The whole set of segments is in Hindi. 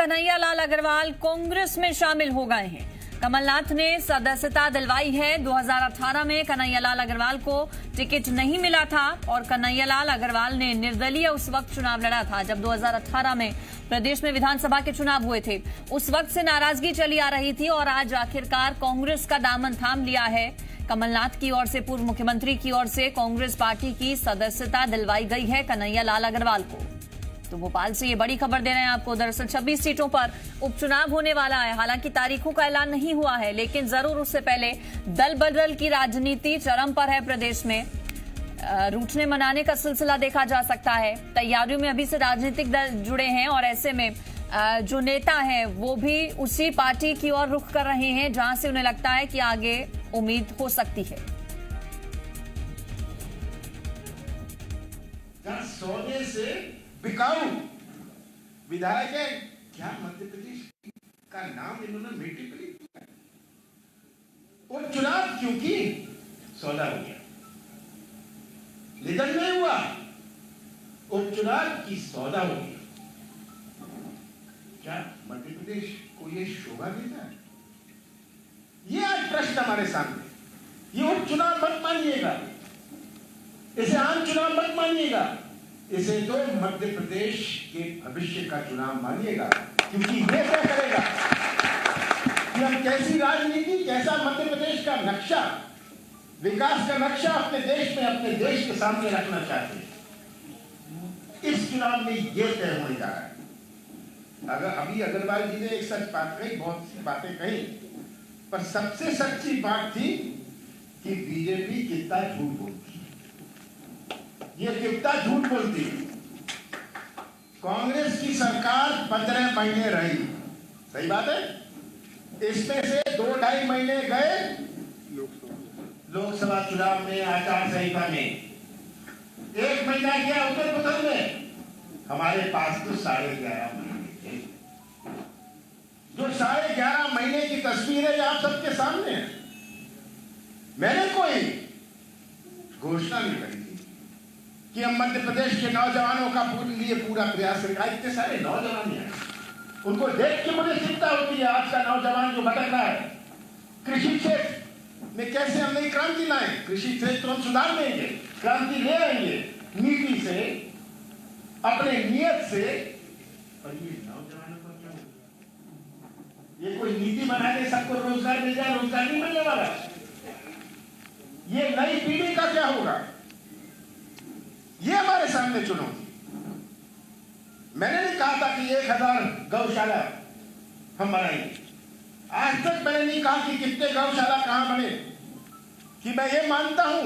कन्हैया लाल अग्रवाल कांग्रेस में शामिल हो गए हैं। कमलनाथ ने सदस्यता दिलवाई है। 2018 में कन्हैया लाल अग्रवाल को टिकट नहीं मिला था और कन्हैया लाल अग्रवाल ने निर्दलीय उस वक्त चुनाव लड़ा था जब 2018 में प्रदेश में विधानसभा के चुनाव हुए थे। उस वक्त से नाराजगी चली आ रही थी और आज आखिरकार कांग्रेस का दामन थाम लिया है। कमलनाथ की ओर से, पूर्व मुख्यमंत्री की ओर से कांग्रेस पार्टी की सदस्यता दिलवाई गई है कन्हैया लाल अग्रवाल को। तो भोपाल से ये बड़ी खबर दे रहे हैं आपको। दरअसल 26 सीटों पर उपचुनाव होने वाला है। हालांकि तारीखों का ऐलान नहीं हुआ है, लेकिन जरूर उससे पहले दल बदल की राजनीति चरम पर है। प्रदेश में रूठने मनाने का सिलसिला देखा जा सकता है। तैयारियों में अभी से राजनीतिक दल जुड़े हैं और ऐसे में जो नेता हैं वो भी उसी पार्टी की ओर रुख कर रहे हैं जहां से उन्हें लगता है कि आगे उम्मीद हो सकती है। सोने से बिकाऊ विधायक है क्या? मध्य प्रदेश का नाम इन्होंने मिट्टी पर लिखा। और चुनाव क्योंकि सौदा हो गया, निधन नहीं हुआ, उपचुनाव की सौदा हो गया। क्या मध्य प्रदेश को ये शोभा देता है? ये आज प्रश्न हमारे सामने। ये उपचुनाव मत मानिएगा, इसे आम चुनाव मत मानिएगा, इसे तो मध्य प्रदेश के भविष्य का चुनाव मानिएगा, क्योंकि ये तय करेगा कि हम कैसी राजनीति, कैसा मध्य प्रदेश का नक्शा, विकास का नक्शा अपने देश में, अपने देश के सामने रखना चाहते हैं। इस चुनाव में ये तय होने जा रहा है। अगर अभी अग्रवाल जी ने एक सच बात कही, बहुत सी बातें कही, पर सबसे सच्ची बात थी कि बीजेपी कितना झूठ बोलती है। ये कितना झूठ बोलती है। कांग्रेस की सरकार 15 महीने रही, सही बात है। इसमें से 2-2.5 महीने गए लोकसभा चुनाव में, आचार संहिता में। 1 महीना गया उत्तर प्रदेश में। हमारे पास तो 11.5 महीने थे। जो 11.5 महीने की तस्वीर है आप सबके सामने है। मैंने कोई घोषणा नहीं करी कि हम मध्य प्रदेश के नौजवानों का लिए पूरा प्रयास करेंगे। इतने सारे नौजवान हैं, उनको देख के मुझे चिंता होती है। आज का नौजवान जो भटक रहा है, कृषि क्षेत्र में कैसे हम नई क्रांति लाएं। कृषि क्षेत्र हम सुधार देंगे, क्रांति ले आएंगे नीति से, अपने नियत से। और ये नौजवानों को क्या होगा? ये कोई नीति बना दे सबको रोजगार मिल जाए, रोजगार नहीं मिलने वाला। ये नई पीढ़ी का क्या होगा? ये हमारे सामने चुनौती। मैंने नहीं कहा था कि 1000 गौशाला हम बनाएंगे। आज तक मैंने नहीं कहा कि कितने गौशाला कहां बने। कि मैं ये मानता हूं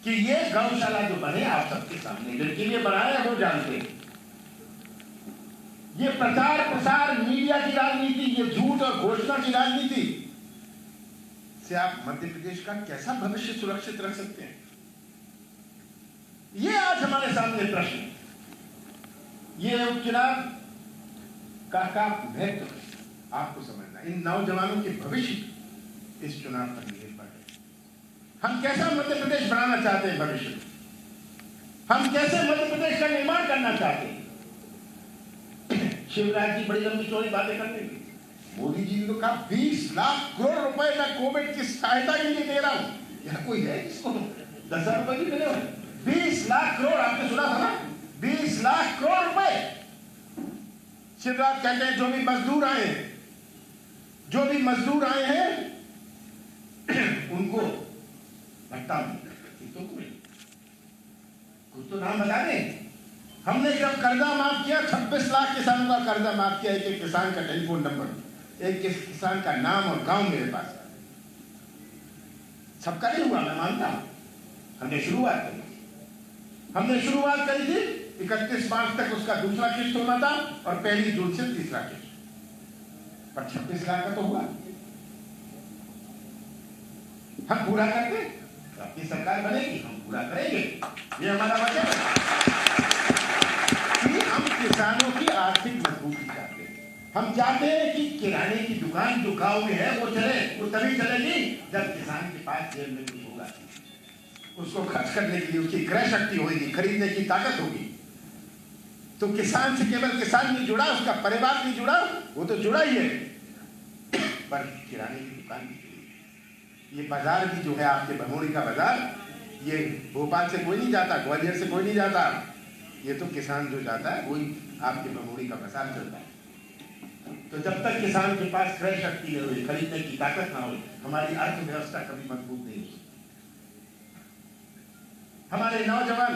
कि ये गौशाला जो बने आप सबके सामने, जिनके लिए बनाए वो जानते हैं। ये प्रचार प्रसार, मीडिया की राजनीति, ये झूठ और घोषणा की राजनीति से आप मध्य प्रदेश का कैसा भविष्य सुरक्षित रख सकते हैं? ये आज हमारे सामने प्रश्न। ये उपचुनाव का महत्व आपको समझना, इन नौजवानों के भविष्य इस चुनाव पर निर्भर है। हम कैसा मध्य प्रदेश बनाना चाहते हैं भविष्य में, हम कैसे मध्य प्रदेश का निर्माण करना चाहते हैं। शिवराज जी बड़ी लंबी चौड़ी बातें करते हैं। मोदी जी ने तो कहा 20 लाख करोड़ रुपए मैं कोविड की सहायता के लिए दे रहा हूं। यह कोई है जिसको 10,000 रुपए भी मिले? 20 लाख करोड़, आपने सुना था ना? 20 लाख करोड़ रुपए। शिवराज कहते हैं जो भी मजदूर आए हैं, जो भी मजदूर आए हैं उनको भत्ता मिलेगा। कुछ तो नाम बता दें। हमने जब कर्जा माफ किया, 26 लाख किसानों का कर्जा माफ किया। एक किसान का टेलीफोन नंबर, एक किसान का नाम और गांव मेरे पास है। सबका नहीं हुआ, मैं मानता हूं। हमने शुरुआत करी थी 31 मार्च तक उसका दूसरा किस्त होना था और 1 जून से तीसरा किस्त। पर 26 लाख का तो हुआ। हम पूरा करते, अपनी सरकार बनेगी, हम पूरा करेंगे। ये हमारा वचन है कि हम किसानों की आर्थिक मजबूती चाहते हैं। हम चाहते हैं कि किराने की दुकान जो गांव में है वो चले। वो तभी चलेगी जब किसान के पास जेब में कुछ होगा, उसको खर्च करने के लिए उसकी क्रय शक्ति होगी, खरीदने की ताकत होगी। तो किसान से केवल किसान नहीं जुड़ा, उसका परिवार नहीं जुड़ा, वो तो जुड़ा ही है, पर किराने की दुकान भी जुड़ी। ये बाजार भी जो है आपके भमोड़ी का बाजार, ये भोपाल से कोई नहीं जाता, ग्वालियर से कोई नहीं जाता, ये तो किसान जो जाता है वही आपके भमोड़ी का बाजार चलता है। तो जब तक किसान के पास क्रय शक्ति है, खरीदने की ताकत ना हो, हमारी अर्थव्यवस्था कभी मजबूत नहीं हो सकती। हमारे नौजवान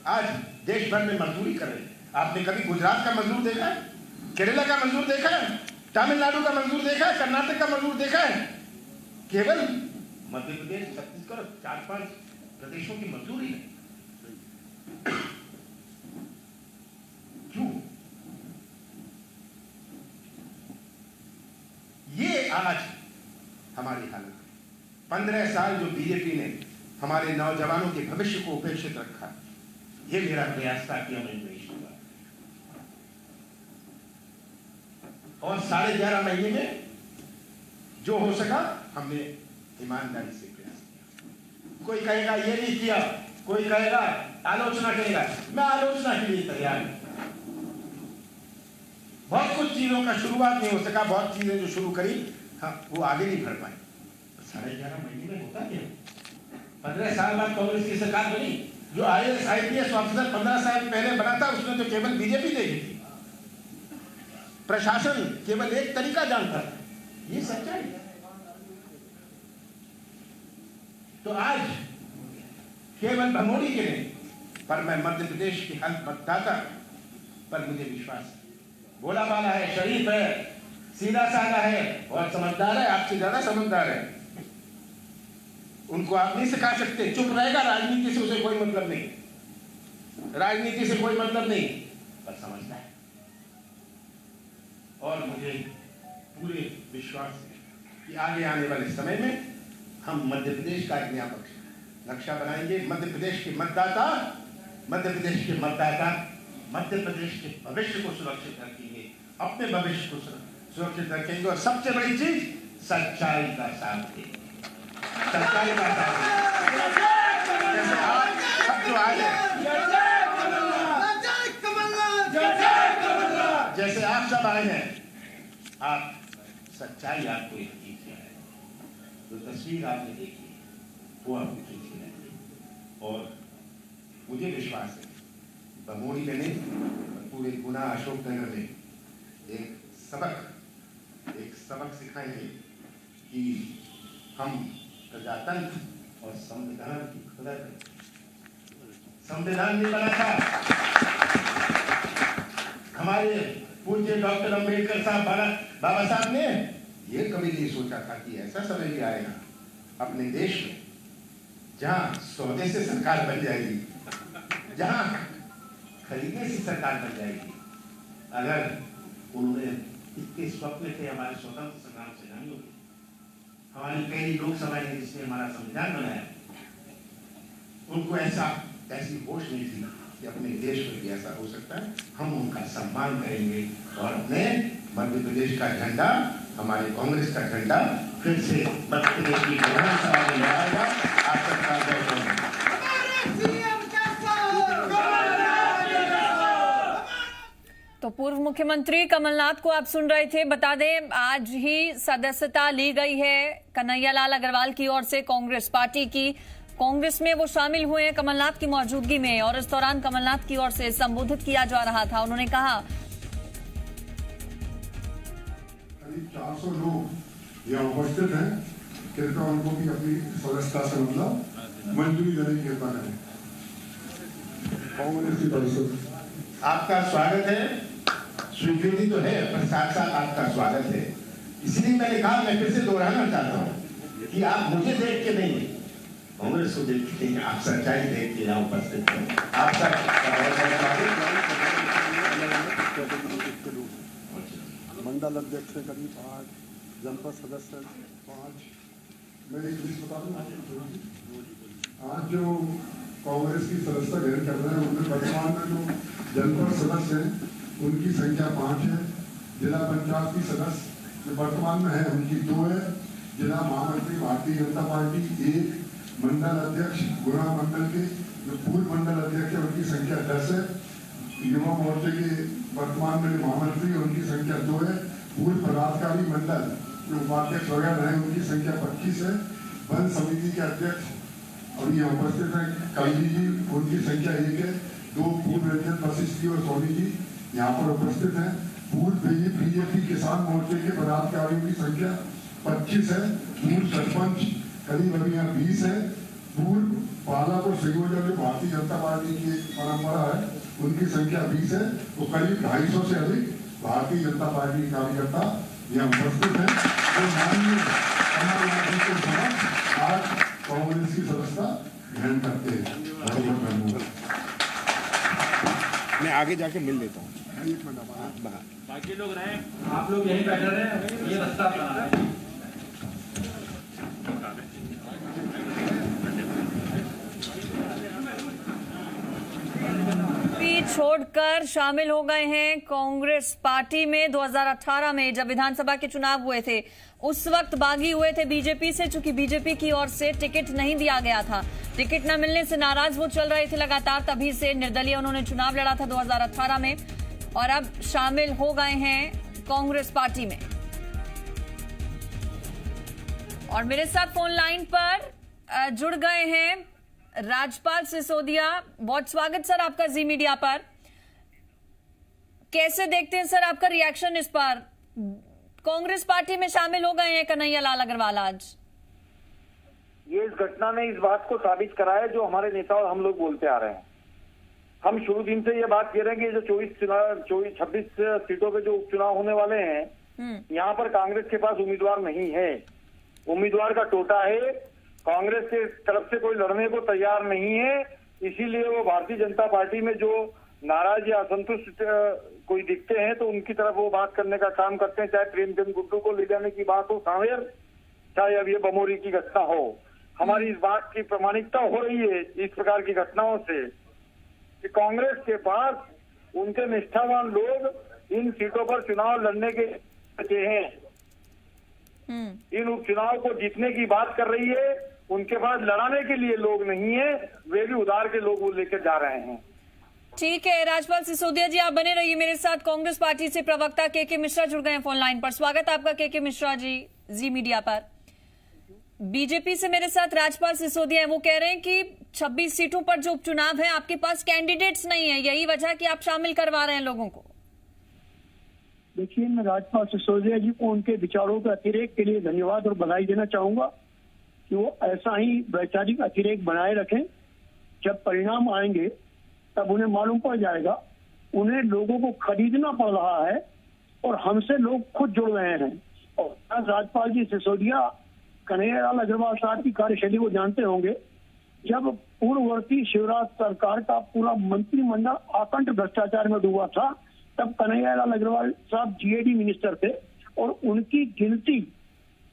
आज देश भर में मजदूरी कर रहे हैं। आपने कभी गुजरात का मजदूर देखा है, केरला का मजदूर देखा है, तमिलनाडु का मजदूर देखा है, कर्नाटक का मजदूर देखा है? केवल मध्य प्रदेश, छत्तीसगढ़, 4-5 प्रदेशों की मजदूरी है। क्यों? ये आज हमारी हालत है। 15 साल जो बीजेपी ने हमारे नौजवानों के भविष्य को उपेक्षित रखा, ये मेरा प्रयास था कि मैं देश होगा। और 11.5 महीने में जो हो सका हमने ईमानदारी से प्रयास किया। कोई कहेगा ये नहीं किया, कोई कहेगा आलोचना करेगा, मैं आलोचना के लिए तैयार हूं। बहुत कुछ चीजों का शुरुआत नहीं हो सका, बहुत चीजें जो शुरू करी वो आगे नहीं बढ़ पाई। 11.5 महीने में होता क्या? 15 साल बाद कांग्रेस की सरकार बनी। जो IAS IPS ऑफिसर 15 साल पहले बना था, उसने तो केवल बीजेपी देखी थी। प्रशासन केवल एक तरीका जानता था, ये सच्चाई है। तो आज केवल भमोड़ी के नहीं, पर मैं मध्य प्रदेश के हर मतदाता पर मुझे विश्वास है। बोला बाला है, शरीफ है, सीधा साधा है और समझदार है, आपसे ज्यादा समझदार है। उनको आप नहीं सिखा सकते, चुप रहेगा, राजनीति से उसे कोई मतलब नहीं, राजनीति से कोई मतलब नहीं, पर समझना है। और मुझे पूरे विश्वास है कि आगे आने वाले समय में हम मध्य प्रदेश का एक नया नक्शा बनाएंगे। मध्य प्रदेश के मतदाता मध्य प्रदेश के भविष्य को सुरक्षित रखेंगे, अपने भविष्य को सुरक्षित रखेंगे। और सबसे बड़ी चीज, सच्चाई का साथ देंगे, सच्चाई का साथ देंगे। जैसे आप सब जो आए हैं, जैसे आप सब आए हैं, आप सच्चाई आपको एक दिखी है, जो तस्वीर आपने देखी है वो आपको खींची है। और मुझे विश्वास है भमोड़ी में नहीं, पूरे गुना अशोकनगर में एक सबक सिखाएंगे कि हम प्रजातंत्र और संविधान की कदर करें। संविधान नहीं बना था, हमारे पूज्य डॉक्टर अंबेडकर साहब, बाबा साहब ने ये कभी नहीं सोचा था कि ऐसा समय भी आएगा अपने देश में जहां सौदे से सरकार बन जाएगी, जहां खरीदने से सरकार बन जाएगी। अगर उन्होंने इतने स्वप्न थे हमारे स्वतंत्र संग्राम सेनानियों के, हमारी पहली लोकसभा ने जिसने हमारा संविधान बनाया, उनको ऐसी होश नहीं थी कि अपने देश में भी ऐसा हो सकता है। हम उनका सम्मान करेंगे और अपने मध्य प्रदेश का झंडा, हमारे कांग्रेस का झंडा फिर से मध्य प्रदेश की विधानसभा में लहराएगा। आप सबका जय। तो पूर्व मुख्यमंत्री कमलनाथ को आप सुन रहे थे। बता दें, आज ही सदस्यता ली गई है कन्हैयालाल अग्रवाल की ओर से कांग्रेस पार्टी की। कांग्रेस में वो शामिल हुए हैं कमलनाथ की मौजूदगी में, और इस दौरान कमलनाथ की ओर से संबोधित किया जा रहा था। उन्होंने कहा, करीब 400 लोग यहाँ उपस्थित हैं, कृपया उनको भी अपनी सदस्यता से मतलब मंजूरी देने की कृपा करें। कांग्रेस की तरफ से आपका स्वागत है, स्वीकृति तो है, पर साथ साथ आपका स्वागत है। इसलिए मैंने कहा, मैं फिर से दोहराना चाहता हूँ कि आप मुझे देख के नहीं, कांग्रेस को देख के नहीं, आप सच्चाई देख के यहाँ उपस्थित हैं। आप सब मंडल अध्यक्ष से करीब 8, जनपद सदस्य 5। मैं एक लिस्ट बता दूं, आज जो कांग्रेस की सदस्यता ग्रहण कर रहे हैं उनमें वर्तमान में जो जनपद सदस्य हैं उनकी संख्या 5 है। जिला पंचायत की सदस्य जो वर्तमान में है उनकी 2 है। जिला महामंत्री भारतीय जनता पार्टी 1, मंडल अध्यक्ष गुना मंडल के जो पूर्व मंडल अध्यक्ष है उनकी संख्या 10 है। युवा मोर्चे के वर्तमान में महामंत्री उनकी संख्या 2 है। पूर्व पदाधिकारी मंडल जो उपाध्यक्ष वगैरह हैं उनकी संख्या 25 है। वन समिति के अध्यक्ष और यहाँ उपस्थित हैं काली जी, उनकी संख्या 1 है। 2 पूर्व अध्यक्ष वशिष्ठ जी और सोनी जी यहाँ पर उपस्थित हैं। पूर्व बीजेपी किसान मोर्चे के पदाधिकारियों की संख्या 25 है। पूर्व सरपंच करीब अभी यहाँ 20 है। पूर्व बालापुर संयोजक जो भारतीय जनता पार्टी की परंपरा है उनकी संख्या 20 है। तो करीब 250 से अधिक भारतीय जनता पार्टी के कार्यकर्ता यहाँ उपस्थित हैं जो माननीय आज कांग्रेस की सदस्यता ग्रहण करते हैं। बहुत बहुत धन्यवाद। मैं आगे जाके मिल लेता हूँ। बाकी लोग रहे, आप लोग यहीं बैठे रहे, ये रास्ता अपना है। छोड़कर शामिल हो गए हैं कांग्रेस पार्टी में। 2018 में जब विधानसभा के चुनाव हुए थे उस वक्त बागी हुए थे बीजेपी से, चूंकि बीजेपी की ओर से टिकट नहीं दिया गया था। टिकट न मिलने से नाराज वो चल रहे थे लगातार, तभी से निर्दलीय उन्होंने चुनाव लड़ा था 2018 में और अब शामिल हो गए हैं कांग्रेस पार्टी में। और मेरे साथ फोन लाइन पर जुड़ गए हैं राजपाल सिसोदिया। बहुत स्वागत सर आपका जी मीडिया पर। कैसे देखते हैं सर आपका रिएक्शन इस पर? कांग्रेस पार्टी में शामिल हो गए हैं कन्हैया लाल अग्रवाल आज। ये इस घटना ने इस बात को साबित करा है जो हमारे नेता और हम लोग बोलते आ रहे हैं। हम शुरू दिन से ये बात कह रहे हैं कि जो 26 सीटों पे जो उपचुनाव होने वाले हैं यहाँ पर कांग्रेस के पास उम्मीदवार नहीं है। उम्मीदवार का टोटा है। कांग्रेस के तरफ से कोई लड़ने को तैयार नहीं है। इसीलिए वो भारतीय जनता पार्टी में जो नाराज या असंतुष्ट कोई दिखते हैं तो उनकी तरफ वो बात करने का काम करते हैं, चाहे प्रेमचंद गुड्डू को ले जाने की बात हो सांवेर, चाहे अब ये बमोरी की घटना हो। हमारी इस बात की प्रामाणिकता हो रही है इस प्रकार की घटनाओं से कि कांग्रेस के पास उनके निष्ठावान लोग इन सीटों पर चुनाव लड़ने के बचे हैं। इन उपचुनाव को जीतने की बात कर रही है, उनके पास लड़ाने के लिए लोग नहीं है, वे भी उधार के लोग वो लेकर जा रहे हैं। ठीक है राजपाल सिसोदिया जी, आप बने रहिए मेरे साथ। कांग्रेस पार्टी से प्रवक्ता के मिश्रा जुड़ गए हैं फोन लाइन पर। स्वागत है आपका के मिश्रा जी मीडिया पर। बीजेपी से मेरे साथ राजपाल सिसोदिया है। वो कह रहे हैं कि 26 सीटों पर जो उपचुनाव है आपके पास कैंडिडेट्स नहीं है, यही वजह कि आप शामिल करवा रहे हैं लोगों को। देखिए, मैं राजपाल सिसोदिया जी को उनके विचारों के अतिरेक के लिए धन्यवाद और बधाई देना चाहूंगा कि वो ऐसा ही वैचारिक अतिरेक बनाए रखें। जब परिणाम आएंगे तब उन्हें मालूम पड़ जाएगा। उन्हें लोगों को खरीदना पड़ रहा है और हमसे लोग खुद जुड़ रहे हैं। और राजपाल जी सिसोदिया कन्हैया लाल अग्रवाल साहब की कार्यशैली को जानते होंगे। जब पूर्ववर्ती शिवराज सरकार का पूरा मंत्रिमंडल आकंठ भ्रष्टाचार में डूबा था तब कन्हैया लाल अग्रवाल साहब जीएडी मिनिस्टर थे और उनकी गिनती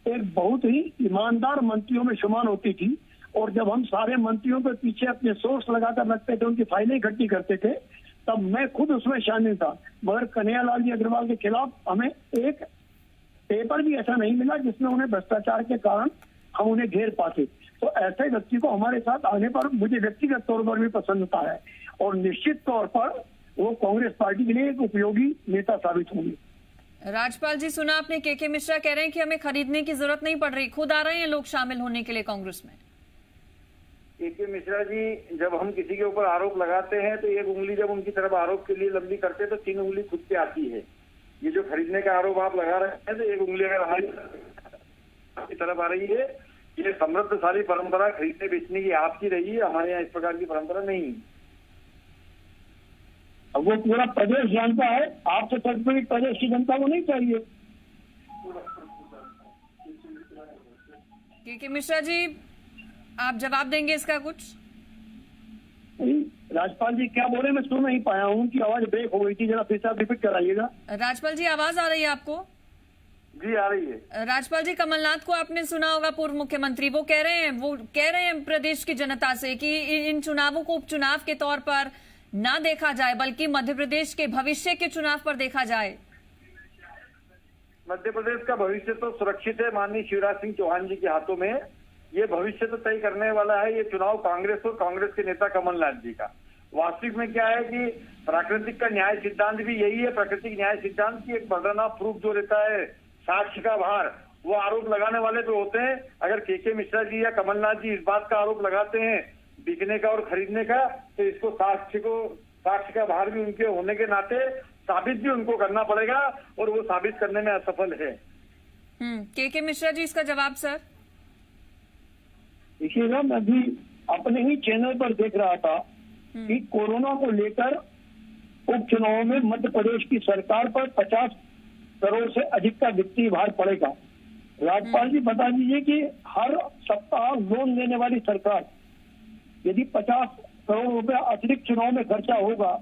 एक बहुत ही ईमानदार मंत्रियों में शुमार होती थी। और जब हम सारे मंत्रियों के पीछे अपने सोर्स लगाकर रखते थे, उनकी फाइलें इकट्ठी करते थे, तब मैं खुद उसमें शामिल था। मगर कन्हैया लाल जी अग्रवाल के खिलाफ हमें एक पेपर भी ऐसा नहीं मिला जिसमें उन्हें भ्रष्टाचार के कारण हम उन्हें घेर पाते। तो ऐसे व्यक्ति को हमारे साथ आने पर मुझे व्यक्तिगत तौर पर भी प्रसन्नता है और निश्चित तौर पर वो कांग्रेस पार्टी के लिए एक उपयोगी नेता साबित होंगे। राजपाल जी, सुना आपने के मिश्रा कह रहे हैं कि हमें खरीदने की जरूरत नहीं पड़ रही, खुद आ रहे हैं लोग शामिल होने के लिए कांग्रेस में। के मिश्रा जी, जब हम किसी के ऊपर आरोप लगाते हैं तो एक उंगली जब उनकी तरफ आरोप के लिए लंबी करते हैं तो 3 उंगली खुद पे आती है। ये जो खरीदने का आरोप आप लगा रहे हैं तो एक उंगली अगर हमारी तरफ आ रही है, ये समृद्धशाली परंपरा खरीदने बेचने की आपकी रही है, हमारे यहाँ इस प्रकार की परंपरा नहीं। अब वो पूरा प्रदेश जानता है, आपसे तक प्रदेश की जनता को नहीं चाहिए। के मिश्रा जी, आप जवाब देंगे इसका कुछ? राजपाल जी क्या बोले, मैं सुन नहीं पाया हूँ कि आवाज ब्रेक हो गई थी, जरा फिर से आप रिपीट कराइएगा। राजपाल जी, आवाज आ रही है आपको? जी आ रही है। राजपाल जी, कमलनाथ को आपने सुना होगा, पूर्व मुख्यमंत्री, वो कह रहे हैं प्रदेश की जनता से कि इन चुनावों को उपचुनाव के तौर पर ना देखा जाए बल्कि मध्य प्रदेश के भविष्य के चुनाव पर देखा जाए। मध्य प्रदेश का भविष्य तो सुरक्षित है माननीय शिवराज सिंह चौहान जी के हाथों में। ये भविष्य तो तय करने वाला है ये चुनाव कांग्रेस और कांग्रेस के नेता कमलनाथ जी का। वास्तविक में क्या है कि प्राकृतिक का न्याय सिद्धांत भी यही है। प्राकृतिक न्याय सिद्धांत की एक बर्डन ऑफ प्रूफ जो रहता है, साक्ष्य का भार, वो आरोप लगाने वाले पे होते हैं। अगर के मिश्रा जी या कमलनाथ जी इस बात का आरोप लगाते हैं बिकने का और खरीदने का, तो इसको साक्ष्य का भार भी उनके होने के नाते साबित भी उनको करना पड़ेगा, और वो साबित करने में असफल है। के मिश्रा जी, इसका जवाब सर। देखिए ना, मैं भी अपने ही चैनल पर देख रहा था कि कोरोना को लेकर उपचुनाव में मध्य प्रदेश की सरकार पर 50 करोड़ से अधिक का वित्तीय भार पड़ेगा। राज्यपाल जी बता दीजिए कि हर सप्ताह लोन लेने वाली सरकार यदि 50 करोड़ रुपया अतिरिक्त चुनाव में खर्चा होगा,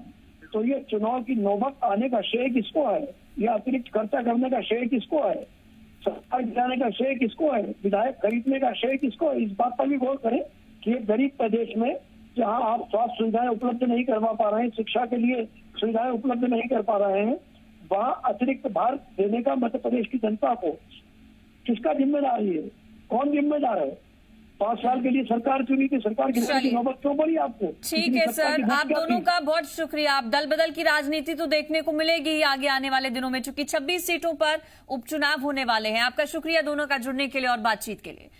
तो ये चुनाव की नौबत आने का श्रेय किसको है? ये अतिरिक्त खर्चा करने का श्रेय किसको है? सरकार गिराने का श्रेय किसको है? विधायक खरीदने का श्रेय किसको है? इस बात पर भी गौर करें कि एक गरीब प्रदेश में जहां आप स्वास्थ्य सुविधाएं उपलब्ध नहीं करवा पा रहे हैं, शिक्षा के लिए सुविधाएं उपलब्ध नहीं कर पा रहे हैं, वहां अतिरिक्त भार देने का मध्य प्रदेश की जनता को किसका जिम्मेदारी है? कौन जिम्मेदार है? 5 साल के लिए सरकार चुनी थी, सरकार गिराने की नौबत क्यों पड़ी आपको? ठीक है सर, आप दोनों का बहुत शुक्रिया। आप दल बदल की राजनीति तो देखने को मिलेगी ही आगे आने वाले दिनों में, चूंकि 26 सीटों पर उपचुनाव होने वाले हैं। आपका शुक्रिया दोनों का जुड़ने के लिए और बातचीत के लिए।